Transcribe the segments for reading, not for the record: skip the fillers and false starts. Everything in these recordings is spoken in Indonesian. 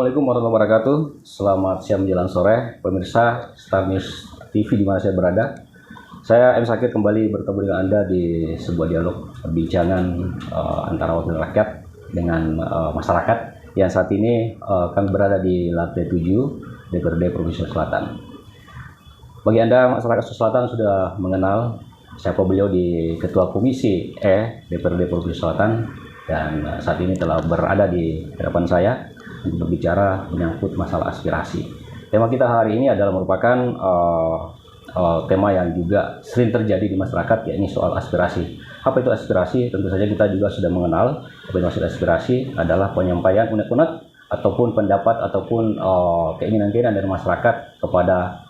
Assalamualaikum warahmatullahi wabarakatuh. Selamat siang menjelang sore, pemirsa Star News TV di mana saya berada. Saya M. Sakir kembali bertemu dengan Anda di sebuah dialog perbincangan antara wakil rakyat dengan masyarakat yang saat ini kami berada di lantai 7 DPRD Provinsi Selatan. Bagi Anda masyarakat Selatan sudah mengenal siapa beliau di Ketua Komisi E DPRD Provinsi Selatan, dan saat ini telah berada di hadapan saya untuk berbicara menyangkut masalah aspirasi. Tema kita hari ini adalah merupakan tema yang juga sering terjadi di masyarakat, yakni soal aspirasi. Apa itu aspirasi? Tentu saja kita juga sudah mengenal apa itu maksud aspirasi, adalah penyampaian unek-unek ataupun pendapat ataupun keinginan-keinginan dari masyarakat kepada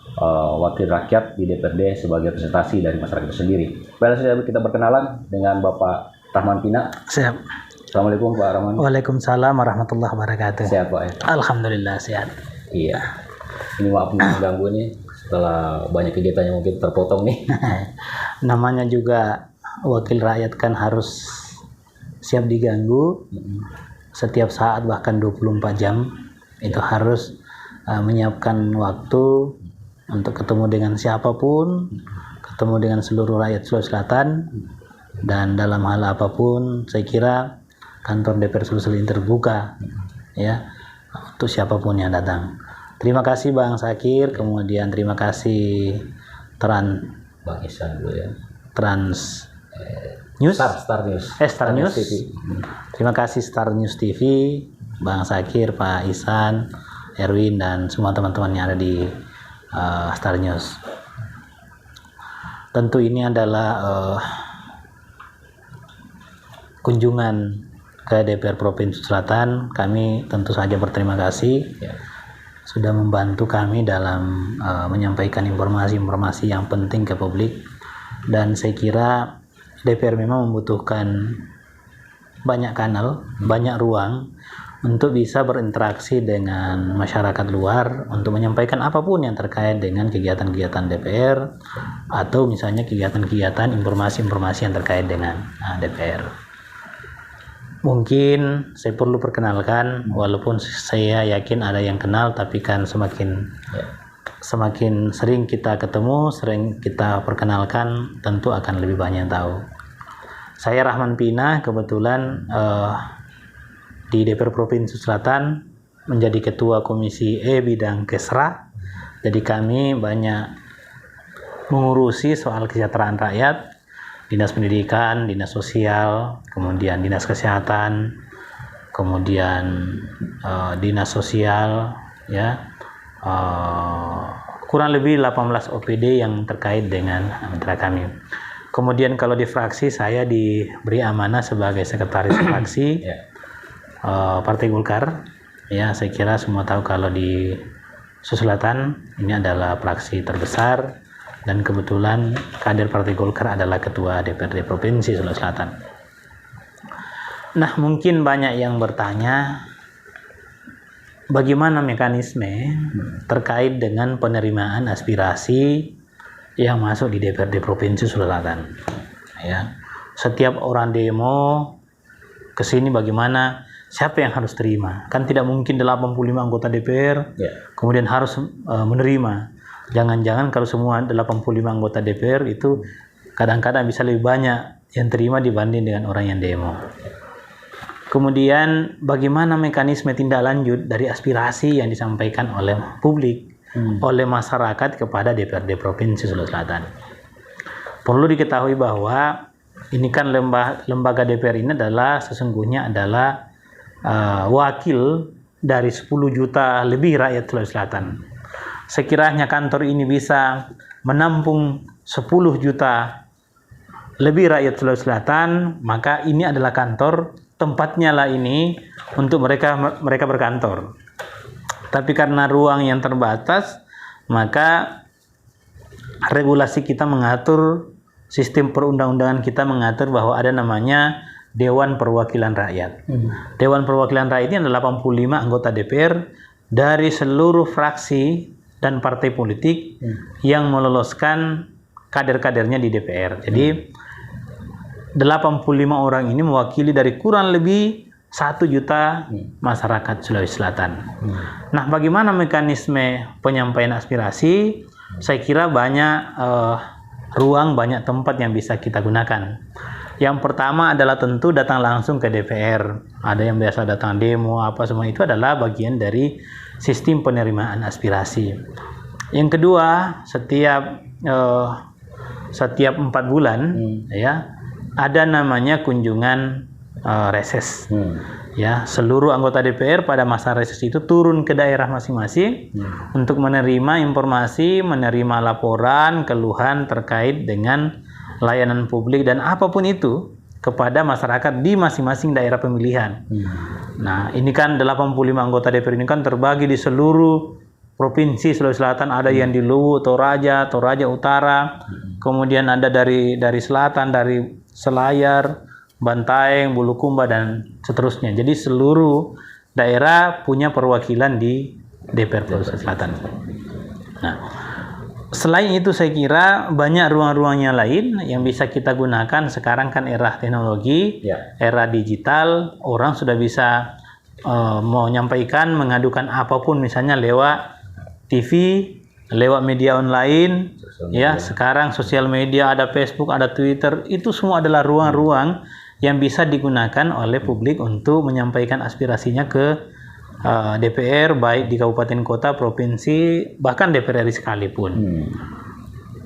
wakil rakyat di DPRD sebagai representasi dari masyarakat itu sendiri. Baiklah, kita berkenalan dengan Bapak Rahman Pina. Siap. Assalamualaikum Pak Rahman. Waalaikumsalam warahmatullahi wabarakatuh. Sehat Pak ya? Alhamdulillah sehat. Iya. Ini maaf mengganggu nih setelah banyak kegiatannya mungkin terpotong nih. Namanya juga wakil rakyat kan harus siap diganggu setiap saat, bahkan 24 jam. Itu harus menyiapkan waktu untuk ketemu dengan siapapun, ketemu dengan seluruh rakyat Sulawesi Selatan, dan dalam hal apapun saya kira kantor DPR Sulsel ini terbuka ya untuk siapapun yang datang. Terima kasih Bang Sakir, kemudian terima kasih Bang Isan dulu ya. Trans News, Star News. Star News TV. Terima kasih Star News TV, Bang Sakir, Pak Isan, Erwin, dan semua teman-teman yang ada di Star News. Tentu ini adalah kunjungan ke DPR Provinsi Selatan. Kami tentu saja berterima kasih sudah membantu kami dalam menyampaikan informasi-informasi yang penting ke publik, dan saya kira DPR memang membutuhkan banyak kanal, banyak ruang untuk bisa berinteraksi dengan masyarakat luar untuk menyampaikan apapun yang terkait dengan kegiatan-kegiatan DPR atau misalnya kegiatan-kegiatan informasi-informasi yang terkait dengan DPR. Mungkin saya perlu perkenalkan, walaupun saya yakin ada yang kenal, tapi kan semakin sering kita ketemu, sering kita perkenalkan, tentu akan lebih banyak yang tahu. Saya Rahman Pina, kebetulan di DPR Provinsi Selatan menjadi Ketua Komisi E bidang Kesra. Jadi kami banyak mengurusi soal kesejahteraan rakyat, Dinas Pendidikan, Dinas Sosial, kemudian Dinas Kesehatan, kemudian Dinas Sosial, ya, kurang lebih 18 OPD yang terkait dengan mitra kami. Kemudian kalau di fraksi saya diberi amanah sebagai sekretaris fraksi Partai Golkar. Ya, saya kira semua tahu kalau di Sulawesi Selatan ini adalah fraksi terbesar. Dan kebetulan kader Partai Golkar adalah Ketua DPRD Provinsi Sulawesi Selatan. Nah, mungkin banyak yang bertanya bagaimana mekanisme terkait dengan penerimaan aspirasi yang masuk di DPRD Provinsi Sulawesi Selatan. Ya, setiap orang demo ke sini bagaimana, siapa yang harus terima? Kan tidak mungkin 85 anggota DPR kemudian harus menerima. Jangan-jangan kalau semua 85 anggota DPR itu kadang-kadang bisa lebih banyak yang terima dibanding dengan orang yang demo. Kemudian bagaimana mekanisme tindak lanjut dari aspirasi yang disampaikan oleh publik, oleh masyarakat kepada DPRD Provinsi Sulawesi Selatan. Perlu diketahui bahwa ini kan lembaga DPR ini adalah sesungguhnya adalah wakil dari 10 juta lebih rakyat Sulawesi Selatan. Sekiranya kantor ini bisa menampung 10 juta lebih rakyat Sulawesi Selatan, maka ini adalah kantor, tempatnya lah ini untuk mereka berkantor. Tapi karena ruang yang terbatas, maka regulasi kita mengatur, sistem perundang-undangan kita mengatur bahwa ada namanya Dewan Perwakilan Rakyat. Dewan Perwakilan Rakyat ini adalah 85 anggota DPR dari seluruh fraksi dan partai politik yang meloloskan kader-kadernya di DPR. Jadi 85 orang ini mewakili dari kurang lebih 1 juta masyarakat Sulawesi Selatan. Nah, bagaimana mekanisme penyampaian aspirasi? Saya kira banyak ruang, banyak tempat yang bisa kita gunakan. Yang pertama adalah tentu datang langsung ke DPR. Ada yang biasa datang demo, apa semua itu adalah bagian dari sistem penerimaan aspirasi. Yang kedua, setiap 4 bulan ya ada namanya kunjungan reses. Ya, seluruh anggota DPR pada masa reses itu turun ke daerah masing-masing untuk menerima informasi, menerima laporan, keluhan terkait dengan layanan publik dan apapun itu kepada masyarakat di masing-masing daerah pemilihan. Nah, ini kan 85 anggota DPR ini kan terbagi di seluruh provinsi Sulawesi Selatan, ada yang di Luwu, Toraja Utara, kemudian ada dari selatan, dari Selayar, Bantaeng, Bulukumba, dan seterusnya. Jadi seluruh daerah punya perwakilan di DPR Sulawesi Selatan. Nah, selain itu saya kira banyak ruang-ruangnya lain yang bisa kita gunakan. Sekarang kan era teknologi, era digital, orang sudah bisa mau menyampaikan, mengadukan apapun misalnya lewat TV, lewat media online, ya. Sekarang sosial media, ada Facebook, ada Twitter, itu semua adalah ruang-ruang yang bisa digunakan oleh publik untuk menyampaikan aspirasinya ke DPR, baik di kabupaten kota, provinsi, bahkan DPR RI sekalipun.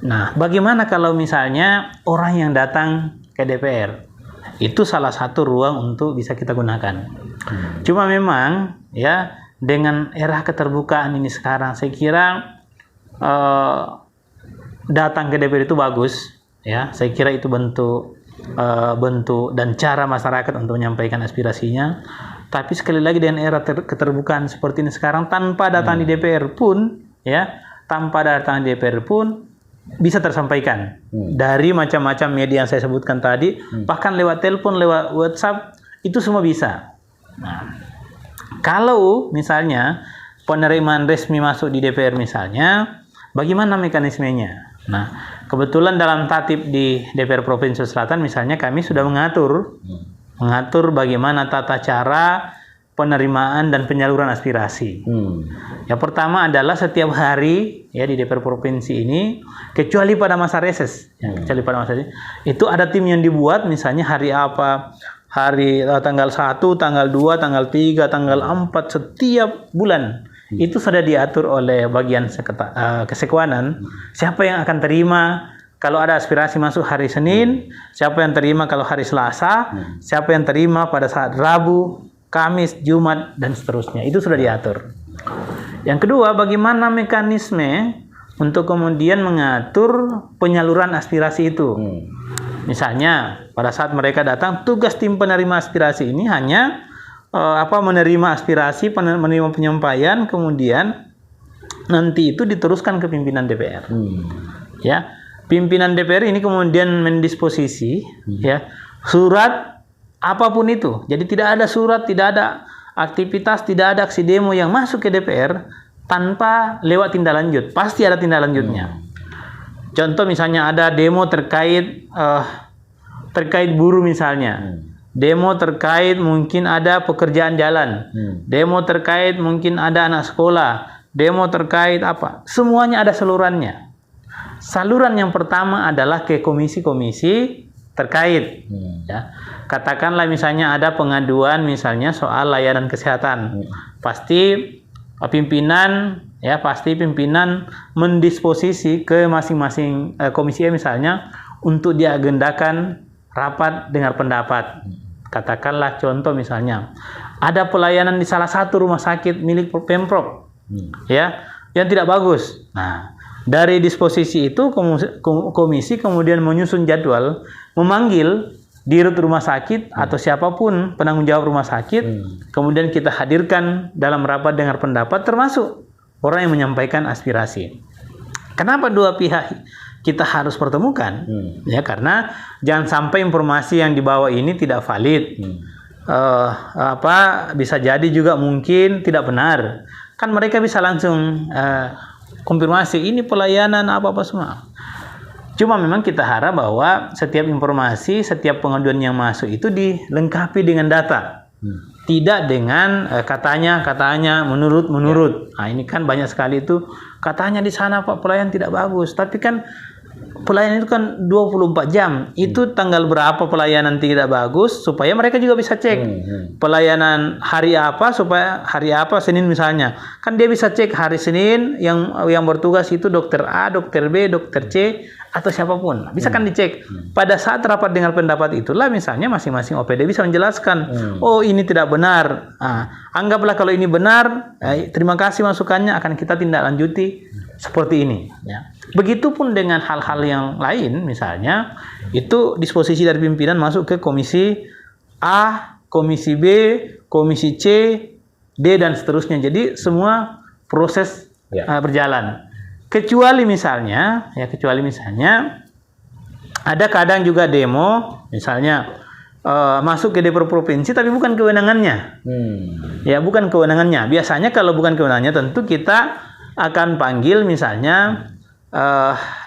Nah, bagaimana kalau misalnya orang yang datang ke DPR? Itu salah satu ruang untuk bisa kita gunakan. Cuma memang ya dengan era keterbukaan ini sekarang, saya kira datang ke DPR itu bagus, ya. Saya kira itu bentuk dan cara masyarakat untuk menyampaikan aspirasinya. Tapi sekali lagi dengan era keterbukaan seperti ini sekarang, tanpa datang di DPR pun, ya, tanpa datang di DPR pun bisa tersampaikan dari macam-macam media yang saya sebutkan tadi, bahkan lewat telepon, lewat WhatsApp, itu semua bisa. Nah, kalau misalnya penerimaan resmi masuk di DPR misalnya, bagaimana mekanismenya? Nah, kebetulan dalam tatib di DPR Provinsi Selatan misalnya kami sudah mengatur bagaimana tata cara penerimaan dan penyaluran aspirasi. Yang pertama adalah setiap hari ya di DPR Provinsi ini, kecuali pada masa reses, itu ada tim yang dibuat, misalnya hari apa, tanggal 1, tanggal 2, tanggal 3, tanggal 4 setiap bulan. Itu sudah diatur oleh bagian kesekuanan, siapa yang akan terima kalau ada aspirasi masuk hari Senin, siapa yang terima kalau hari Selasa, siapa yang terima pada saat Rabu, Kamis, Jumat, dan seterusnya. Itu sudah diatur. Yang kedua, bagaimana mekanisme untuk kemudian mengatur penyaluran aspirasi itu. Misalnya, pada saat mereka datang, tugas tim penerima aspirasi ini hanya menerima aspirasi, menerima penyampaian, kemudian nanti itu diteruskan ke pimpinan DPR. Ya, pimpinan DPR ini kemudian mendisposisi ya surat apapun itu. Jadi tidak ada surat, tidak ada aktivitas, tidak ada aksi demo yang masuk ke DPR tanpa lewat tindak lanjut. Pasti ada tindak lanjutnya. Contoh misalnya ada demo terkait buruh misalnya. Demo terkait mungkin ada pekerjaan jalan. Demo terkait mungkin ada anak sekolah. Demo terkait apa? Semuanya ada salurannya. Saluran yang pertama adalah ke komisi-komisi terkait. Ya. Katakanlah misalnya ada pengaduan misalnya soal layanan kesehatan. Pasti pimpinan mendisposisi ke masing-masing komisi misalnya untuk diagendakan rapat dengar pendapat. Katakanlah contoh misalnya ada pelayanan di salah satu rumah sakit milik Pemprov ya yang tidak bagus. Nah, dari disposisi itu komisi kemudian menyusun jadwal, memanggil dirut rumah sakit atau siapapun penanggung jawab rumah sakit, kemudian kita hadirkan dalam rapat dengar pendapat termasuk orang yang menyampaikan aspirasi. Kenapa dua pihak kita harus pertemukan? Ya karena jangan sampai informasi yang dibawa ini tidak valid. Bisa jadi juga mungkin tidak benar. Kan mereka bisa langsung konfirmasi ini pelayanan apa semua. Cuma memang kita harap bahwa setiap informasi, setiap pengaduan yang masuk itu dilengkapi dengan data. tidak dengan katanya, menurut. Nah, ini kan banyak sekali itu katanya di sana Pak pelayan tidak bagus, tapi kan pelayanan itu kan 24 jam. Itu tanggal berapa pelayanan tidak bagus supaya mereka juga bisa cek. Pelayanan hari apa supaya hari apa Senin misalnya. Kan dia bisa cek hari Senin yang bertugas itu dokter A, dokter B, dokter C atau siapapun. Bisa kan dicek. Pada saat rapat dengan pendapat itulah misalnya masing-masing OPD bisa menjelaskan, oh ini tidak benar. Anggaplah kalau ini benar, terima kasih masukannya, akan kita tindak lanjuti seperti ini, ya. Begitupun dengan hal-hal yang lain, misalnya itu disposisi dari pimpinan masuk ke komisi A, komisi B, komisi C, D dan seterusnya. Jadi semua proses berjalan. Kecuali misalnya ada kadang juga demo, misalnya masuk ke DPR provinsi tapi bukan kewenangannya. Ya, bukan kewenangannya. Biasanya kalau bukan kewenangannya tentu kita akan panggil misalnya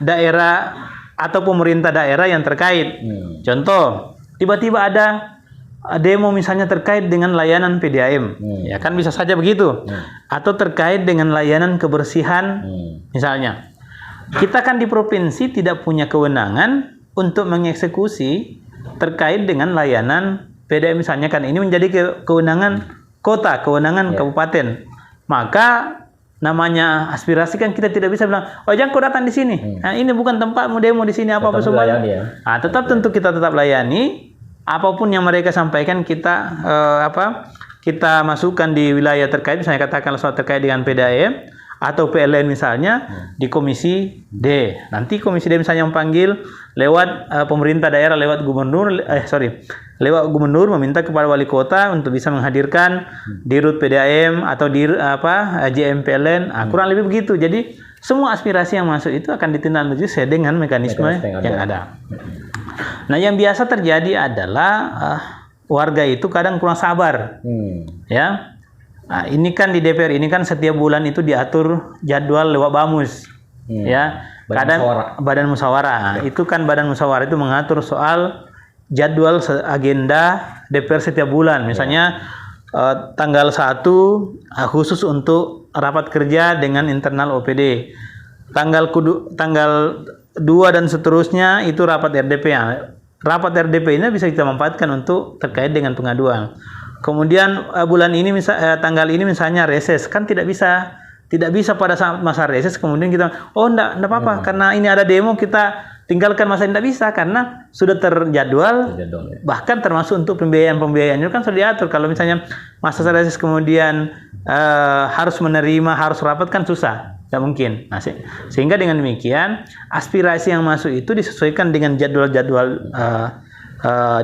daerah atau pemerintah daerah yang terkait. Contoh, tiba-tiba ada demo misalnya terkait dengan layanan PDAM. Ya kan bisa saja begitu. Atau terkait dengan layanan kebersihan misalnya. Kita kan di provinsi tidak punya kewenangan untuk mengeksekusi terkait dengan layanan PDAM misalnya, kan ini menjadi kewenangan kota, kewenangan kabupaten. Maka namanya aspirasi kan kita tidak bisa bilang, oh jangan kau datang di sini. Nah, ini bukan tempatmu demo di sini apa semua. Nah, tetap tentu kita tetap layani apapun yang mereka sampaikan, kita kita masukkan di wilayah terkait, misalnya katakanlah soal terkait dengan PDAM atau PLN misalnya di komisi D. Nanti komisi D misalnya yang panggil lewat pemerintah daerah, lewat gubernur meminta kepada wali kota untuk bisa menghadirkan dirut PDAM atau JM PLN. Kurang lebih begitu. Jadi semua aspirasi yang masuk itu akan ditindaklanjuti sesuai dengan mekanisme yang ada. Nah, yang biasa terjadi adalah warga itu kadang kurang sabar. Ya. Nah, ini kan di DPR ini kan setiap bulan itu diatur jadwal lewat Bamus. Ya. Badan musyawarah. Itu kan badan musyawarah itu mengatur soal jadwal agenda DPR setiap bulan. Misalnya tanggal 1 khusus untuk rapat kerja dengan internal OPD. Tanggal 2 dan seterusnya itu rapat RDP. Rapat RDP ini bisa kita manfaatkan untuk terkait dengan pengaduan. Kemudian bulan ini tanggal ini misalnya reses, kan tidak bisa pada saat masa reses kemudian kita enggak apa-apa karena ini ada demo kita tinggalkan masa, tidak bisa karena sudah terjadwal. Bahkan termasuk untuk pembiayaan itu kan sudah diatur. Kalau misalnya masa reses kemudian harus menerima, harus rapat kan susah. Tidak mungkin. Nah, sehingga dengan demikian aspirasi yang masuk itu disesuaikan dengan jadwal-jadwal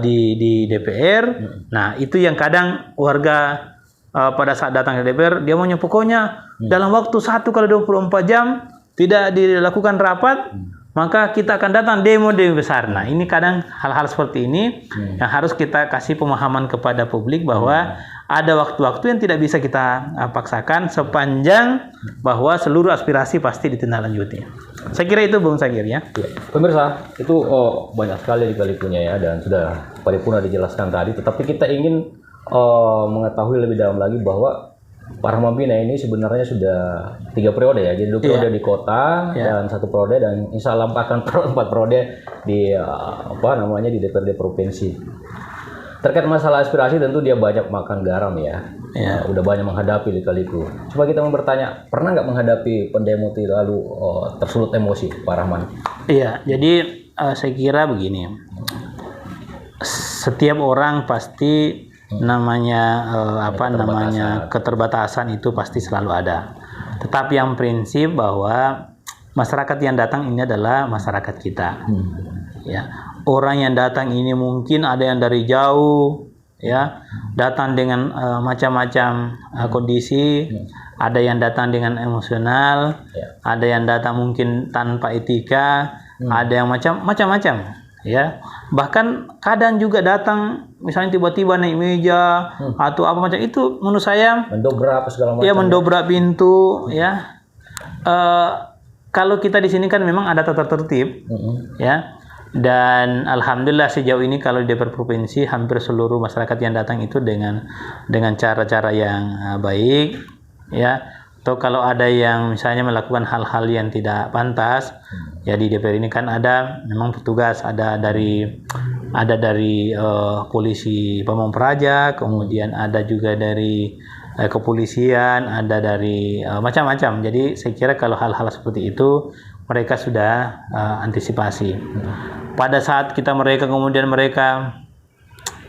di DPR. Nah, itu yang kadang warga pada saat datang ke DPR dia maunya pokoknya dalam waktu 1 kali 24 jam tidak dilakukan rapat, maka kita akan datang demo besar. Nah, ini kadang hal-hal seperti ini yang harus kita kasih pemahaman kepada publik bahwa ada waktu-waktu yang tidak bisa kita paksakan sepanjang bahwa seluruh aspirasi pasti ditindaklanjuti. Saya kira itu Bung Sagir ya. Pemirsa, itu banyak sekali punya ya, dan sudah paripurna dijelaskan tadi. Tetapi kita ingin mengetahui lebih dalam lagi bahwa Pak Rahman Bina ini sebenarnya sudah 3 periode ya. Jadi 2 periode di kota dan 1 periode, dan insya Allah akan 4 periode di di DPRD provinsi. Terkait masalah aspirasi tentu dia banyak makan garam ya. Udah banyak menghadapi lika-liku. Coba kita mau bertanya, pernah nggak menghadapi pendemo lalu tersulut emosi Pak Rahman? Iya, jadi saya kira begini. Setiap orang pasti keterbatasan itu pasti selalu ada. Tetapi yang prinsip bahwa masyarakat yang datang ini adalah masyarakat kita. Ya. Orang yang datang ini mungkin ada yang dari jauh, ya, datang dengan macam-macam kondisi, ada yang datang dengan emosional, ada yang datang mungkin tanpa etika, ada yang macam-macam, ya. Bahkan kadang juga datang misalnya tiba-tiba naik meja atau apa macam itu, menurut saya mendobrak segala macam. Ya, mendobrak pintu, ya. Kalau kita di sini kan memang ada tata tertib, ya. Dan alhamdulillah sejauh ini kalau di DPR provinsi hampir seluruh masyarakat yang datang itu dengan cara-cara yang baik, ya. Atau kalau ada yang misalnya melakukan hal-hal yang tidak pantas, ya di DPR ini kan ada memang petugas, ada dari polisi Pamong Praja, kemudian ada juga dari kepolisian, ada dari macam-macam. Jadi saya kira kalau hal-hal seperti itu mereka sudah antisipasi. Pada saat mereka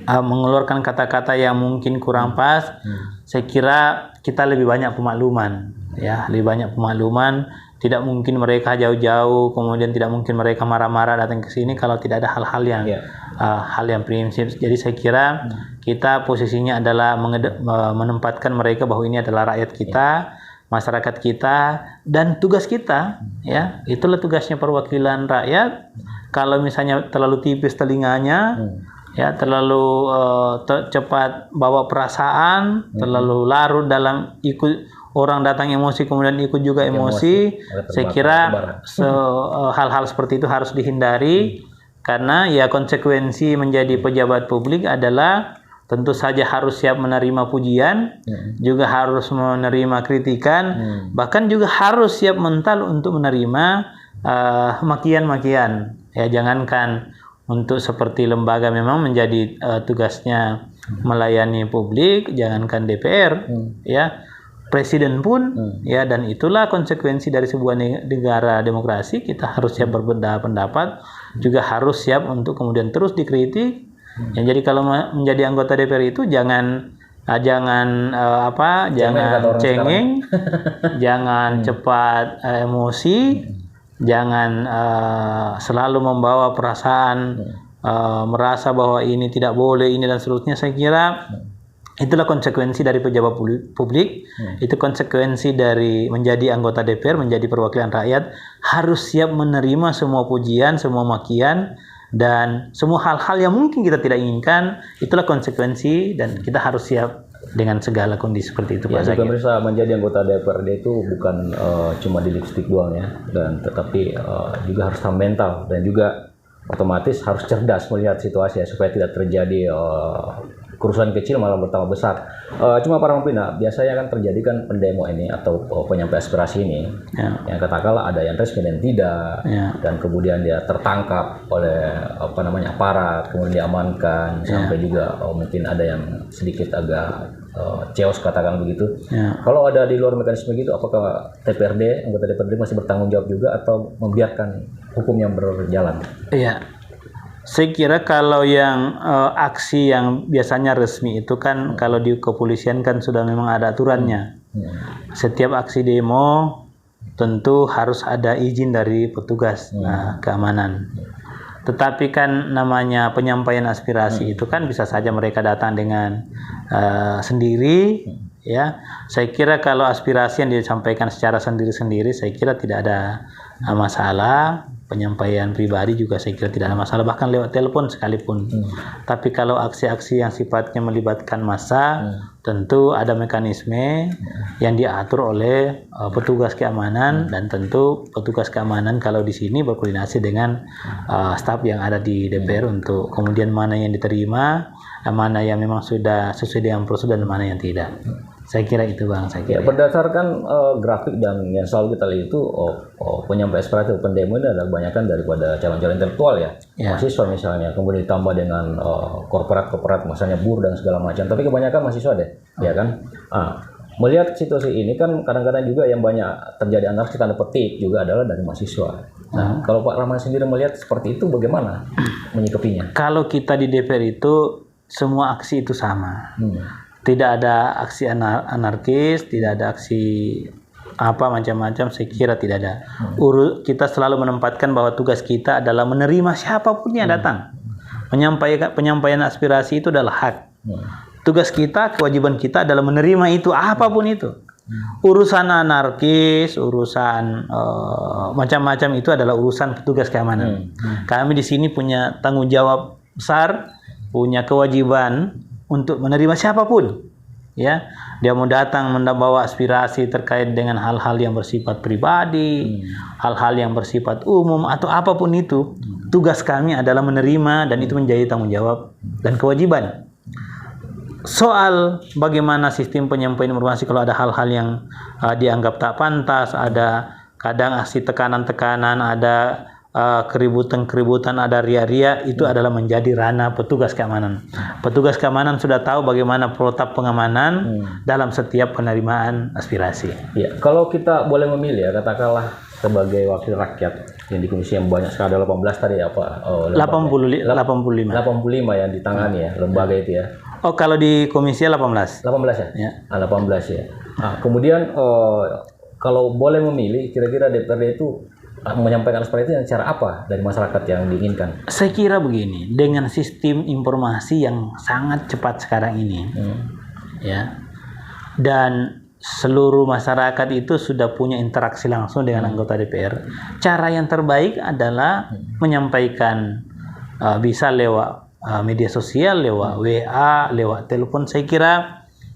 mengeluarkan kata-kata yang mungkin kurang pas, saya kira kita lebih banyak pemakluman, ya, lebih banyak pemakluman. Tidak mungkin mereka jauh-jauh, kemudian tidak mungkin mereka marah-marah datang ke sini kalau tidak ada hal-hal yang hal yang prinsip. Jadi saya kira kita posisinya adalah menempatkan mereka bahwa ini adalah rakyat kita, masyarakat kita, dan tugas kita, ya, itulah tugasnya perwakilan rakyat. Kalau misalnya terlalu tipis telinganya, ya, terlalu cepat bawa perasaan, terlalu larut dalam ikut orang datang emosi kemudian ikut juga emosi, saya kira hal-hal seperti itu harus dihindari, karena ya konsekuensi menjadi pejabat publik adalah tentu saja harus siap menerima pujian, juga harus menerima kritikan, bahkan juga harus siap mental untuk menerima makian-makian. Ya, jangankan untuk seperti lembaga memang menjadi tugasnya melayani publik, jangankan DPR, ya, presiden pun, ya, dan itulah konsekuensi dari sebuah negara demokrasi. Kita harus siap berbeda pendapat, juga harus siap untuk kemudian terus dikritik. Ya, jadi kalau menjadi anggota DPR itu jangan cengeng, jangan cepat emosi, jangan selalu membawa perasaan merasa bahwa ini tidak boleh, ini dan seterusnya. Saya kira itulah konsekuensi dari pejabat publik, itu konsekuensi dari menjadi anggota DPR, menjadi perwakilan rakyat, harus siap menerima semua pujian, semua makian, dan semua hal-hal yang mungkin kita tidak inginkan. Itulah konsekuensi, dan kita harus siap dengan segala kondisi seperti itu. Ya, pemirsa, menjadi anggota DPRD itu bukan cuma di lipstik doang, ya, dan tetapi juga harus tahan mental, dan juga otomatis harus cerdas melihat situasi, ya, supaya tidak terjadi kerusuhan kecil malah bertambah besar. Cuma para pembina biasanya kan terjadi kan pendemo ini atau penyampaian aspirasi ini, yang katakanlah ada yang resmi dan tidak, dan kemudian dia tertangkap oleh aparat, kemudian diamankan, sampai juga mungkin ada yang sedikit agak chaos, katakan begitu. Kalau ada di luar mekanisme gitu, apakah anggota DPRD masih bertanggung jawab juga atau membiarkan hukum yang berjalan? Iya. Saya kira kalau yang aksi yang biasanya resmi itu kan kalau di kepolisian kan sudah memang ada aturannya. Setiap aksi demo tentu harus ada izin dari petugas keamanan. Tetapi kan namanya penyampaian aspirasi itu kan bisa saja mereka datang dengan sendiri, ya. Saya kira kalau aspirasi yang disampaikan secara sendiri-sendiri, saya kira tidak ada masalah. Penyampaian pribadi juga saya kira tidak ada masalah, bahkan lewat telepon sekalipun. Tapi kalau aksi-aksi yang sifatnya melibatkan massa, tentu ada mekanisme yang diatur oleh petugas keamanan, dan tentu petugas keamanan kalau di sini berkoordinasi dengan staf yang ada di DPR untuk kemudian mana yang diterima, mana yang memang sudah sesuai dengan prosedur, dan mana yang tidak. Saya kira itu, Bang. Saya kira. Ya, berdasarkan grafik dan yang selalu kita lihat itu penyampaian aspirasi pendemo ini adalah kebanyakan daripada calon-calon intelektual, ya, mahasiswa misalnya, kemudian ditambah dengan korporat misalnya buruh dan segala macam. Tapi kebanyakan mahasiswa deh, ya kan. Melihat situasi ini kan kadang-kadang juga yang banyak terjadi anarki tanda petik juga adalah dari mahasiswa. Nah, kalau Pak Rahman sendiri melihat seperti itu, bagaimana menyikapinya? Kalau kita di DPR itu semua aksi itu sama. Tidak ada aksi anarkis, tidak ada aksi macam-macam, saya kira tidak ada. Kita selalu menempatkan bahwa tugas kita adalah menerima siapapun yang datang. Penyampaian aspirasi itu adalah hak. Tugas kita, kewajiban kita adalah menerima itu, apapun itu. Urusan anarkis, urusan macam-macam itu adalah urusan petugas keamanan. Kami di sini punya tanggung jawab besar, punya kewajiban untuk menerima siapapun, ya. Dia mau datang membawa aspirasi terkait dengan hal-hal yang bersifat pribadi, hal-hal yang bersifat umum atau apapun itu. Tugas kami adalah menerima dan itu menjadi tanggung jawab dan kewajiban. Soal bagaimana sistem penyampaian informasi kalau ada hal-hal yang dianggap tak pantas, ada kadang aksi tekanan-tekanan, ada keributan-keributan, ada ria-ria, itu adalah menjadi ranah petugas keamanan. Petugas keamanan sudah tahu bagaimana protap pengamanan dalam setiap penerimaan aspirasi. Ya, kalau kita boleh memilih ya, katakanlah sebagai wakil rakyat yang di komisi yang banyak sekali, ada 18 tadi apa? 85 yang ditangani ya, lembaga itu ya. Oh, kalau di komisi 18 ya? Ya. 18 ya. Nah, kemudian kalau boleh memilih, kira-kira DPRD itu menyampaikan aspirasi itu yang cara apa dari masyarakat yang diinginkan? Saya kira begini, dengan sistem informasi yang sangat cepat sekarang ini, ya, dan seluruh masyarakat itu sudah punya interaksi langsung dengan anggota DPR. Cara yang terbaik adalah menyampaikan bisa lewat media sosial, lewat WA, lewat telepon. Saya kira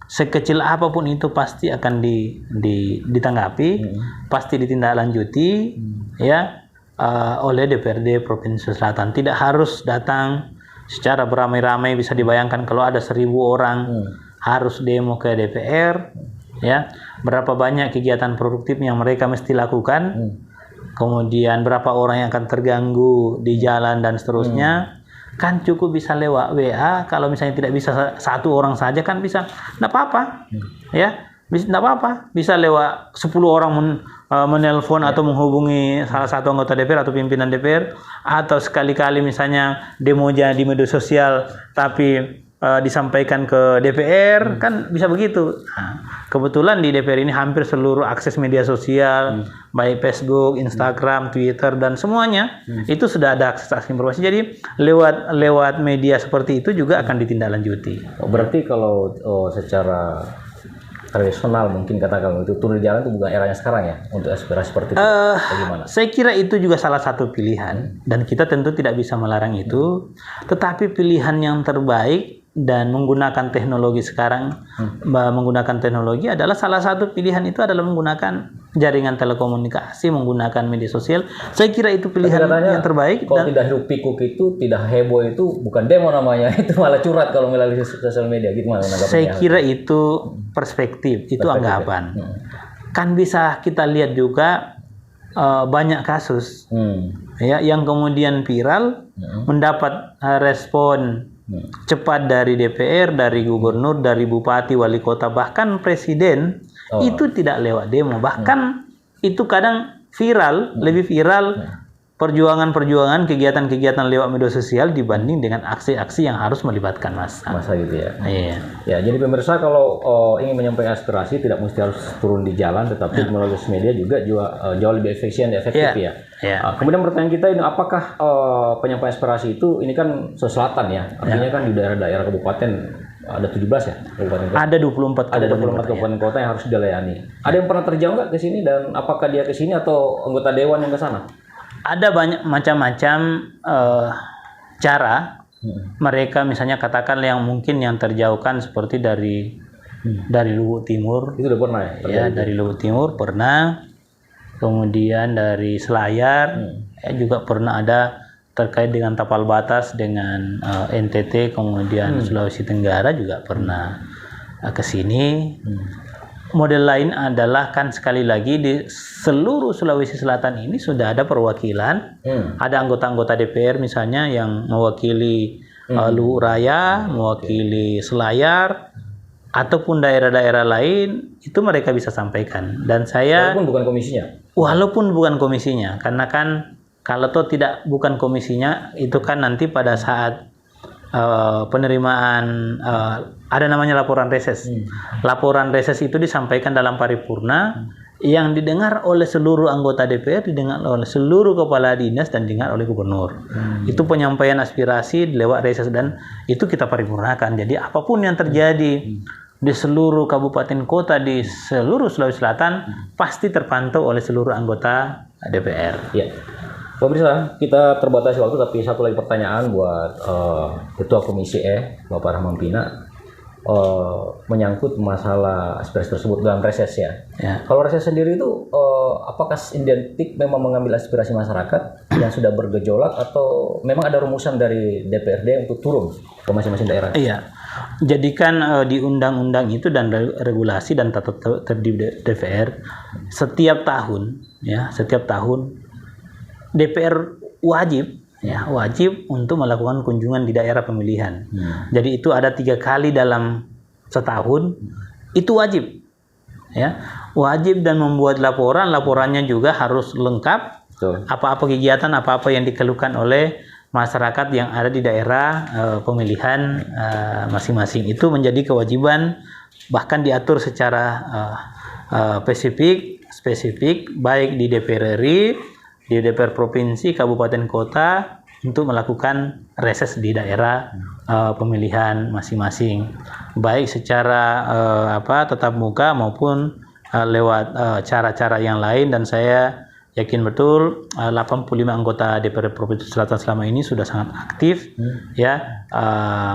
sekecil apapun itu pasti akan ditanggapi, pasti ditindaklanjuti, ya, oleh DPRD Provinsi Selatan. Tidak harus datang secara beramai-ramai. Bisa dibayangkan kalau ada 1.000 orang harus demo ke DPR, ya, berapa banyak kegiatan produktif yang mereka mesti lakukan, kemudian berapa orang yang akan terganggu di jalan dan seterusnya. Kan cukup bisa lewat WA. Kalau misalnya tidak bisa satu orang saja kan bisa, tidak apa-apa, ya, tidak apa-apa, bisa lewat 10 orang menelpon atau menghubungi salah satu anggota DPR atau pimpinan DPR, atau sekali-kali misalnya demo di media sosial tapi disampaikan ke DPR, kan bisa begitu. Nah, kebetulan di DPR ini hampir seluruh akses media sosial, baik Facebook, Instagram, Twitter, dan semuanya itu sudah ada akses informasi. Jadi lewat media seperti itu juga akan ditindaklanjuti. Berarti kalau secara tradisional mungkin katakan itu turun di jalan itu bukan eranya sekarang ya untuk aspirasi seperti itu. Bagaimana? Saya kira itu juga salah satu pilihan dan kita tentu tidak bisa melarang itu. Tetapi pilihan yang terbaik dan menggunakan teknologi sekarang, menggunakan teknologi adalah salah satu pilihan itu adalah menggunakan jaringan telekomunikasi, menggunakan media sosial. Saya kira itu pilihan yang terbaik. Kalau tidak hiruk pikuk itu, tidak heboh itu bukan demo namanya, itu malah curhat kalau melalui sosial media gitu. Saya kira itu perspektif, itu anggapan. Kan bisa kita lihat juga banyak kasus ya yang kemudian viral mendapat respon cepat dari DPR, dari gubernur, dari bupati, wali kota, bahkan presiden. Itu tidak lewat demo, bahkan itu kadang viral, lebih viral perjuangan-perjuangan, kegiatan-kegiatan lewat media sosial dibanding dengan aksi-aksi yang harus melibatkan massa gitu ya. Iya. Ya, jadi pemirsa kalau ingin menyampaikan aspirasi tidak mesti harus turun di jalan, tetapi melalui media juga jauh lebih efisien, efektif ya. Kemudian pertanyaan kita ini, apakah penyampaian aspirasi itu ini kan selatan ya, artinya kan di daerah-daerah kabupaten ada 17 ya kabupaten kota. Ada 24 kabupaten kota yang harus dilayani. Ada yang pernah terjauh nggak ke sini, dan apakah dia ke sini atau anggota dewan yang ke sana? Ada banyak macam-macam cara mereka, misalnya katakan yang mungkin yang terjauhkan seperti dari Luwu Timur. Itu udah pernah ya? Dari Luwu Timur pernah. Kemudian dari Selayar juga pernah ada terkait dengan tapal batas dengan NTT, kemudian Sulawesi Tenggara juga pernah ke sini. Model lain adalah kan sekali lagi di seluruh Sulawesi Selatan ini sudah ada perwakilan, ada anggota-anggota DPR misalnya yang mewakili Luwu Raya, mewakili Selayar, ataupun daerah-daerah lain, itu mereka bisa sampaikan. Dan saya walaupun bukan komisinya, karena kan kalau toh bukan komisinya, itu kan nanti pada saat penerimaan ada namanya laporan reses. Laporan reses itu disampaikan dalam paripurna yang didengar oleh seluruh anggota DPR, didengar oleh seluruh kepala dinas, dan didengar oleh gubernur. Itu penyampaian aspirasi lewat reses, dan itu kita paripurnakan. Jadi apapun yang terjadi di seluruh kabupaten kota di seluruh Sulawesi Selatan pasti terpantau oleh seluruh anggota DPR. Ya. Pemirsa, kita terbatasi waktu, tapi satu lagi pertanyaan buat Ketua Komisi E, Bapak Rahman Pina. menyangkut masalah aspirasi tersebut dalam reses ya. Kalau reses sendiri itu apakah identik memang mengambil aspirasi masyarakat yang sudah bergejolak atau memang ada rumusan dari DPRD untuk turun ke masing-masing daerah? Iya, jadikan di undang-undang itu dan regulasi dan tata tertib DPR setiap tahun DPR wajib untuk melakukan kunjungan di daerah pemilihan. Jadi itu ada 3 kali dalam setahun, itu wajib, wajib, dan membuat laporannya juga harus lengkap. Apa-apa kegiatan, apa-apa yang dikeluhkan oleh masyarakat yang ada di daerah pemilihan masing-masing, itu menjadi kewajiban, bahkan diatur secara spesifik baik di DPR RI, di DPR provinsi, kabupaten, kota, untuk melakukan reses di daerah pemilihan masing-masing, baik secara tatap muka maupun lewat cara-cara yang lain. Dan saya yakin betul 85 anggota DPR Provinsi Selatan selama ini sudah sangat aktif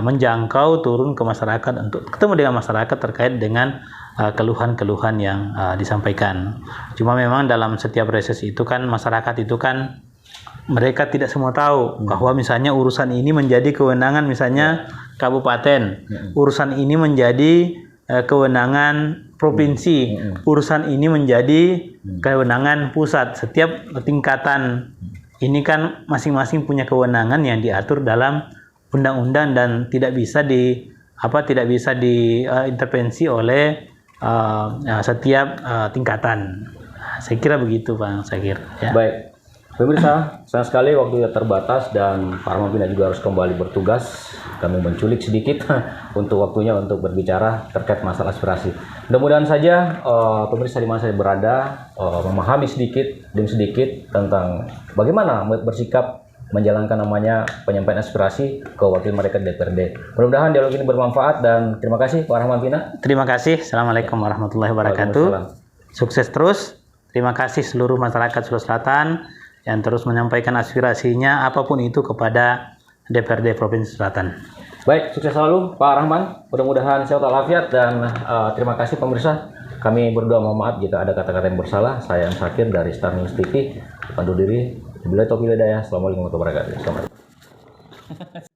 menjangkau, turun ke masyarakat untuk ketemu dengan masyarakat terkait dengan keluhan-keluhan yang disampaikan. Cuma memang dalam setiap reses itu kan masyarakat itu kan mereka tidak semua tahu bahwa misalnya urusan ini menjadi kewenangan misalnya kabupaten, urusan ini menjadi kewenangan provinsi, urusan ini menjadi kewenangan pusat. Setiap tingkatan ini kan masing-masing punya kewenangan yang diatur dalam undang-undang dan tidak bisa diintervensi oleh setiap tingkatan. Saya kira begitu, Bang Sakir. Baik, pemirsa, sayang sekali waktunya terbatas dan Pak Arman Pina juga harus kembali bertugas. Kami menculik sedikit untuk waktunya untuk berbicara terkait masalah aspirasi. Mudah-mudahan saja pemirsa di mana saya berada memahami sedikit demi sedikit tentang bagaimana bersikap menjalankan namanya penyampaian aspirasi ke wakil mereka di DPRD. Mudah-mudahan dialog ini bermanfaat dan terima kasih Pak Arman Pina. Terima kasih. Assalamualaikum warahmatullahi wabarakatuh. Sukses terus. Terima kasih seluruh masyarakat Sulawesi Selatan yang terus menyampaikan aspirasinya apapun itu kepada DPRD Provinsi Selatan. Baik, sukses selalu Pak Rahman. Mudah-mudahan sehat walafiat dan terima kasih pemirsa. Kami berdua mohon maaf jika ada kata-kata yang bersalah. Saya Sakir dari Star News TV. Pandu diri. Bila taufiq hidayah. Assalamualaikum warahmatullahi wabarakatuh.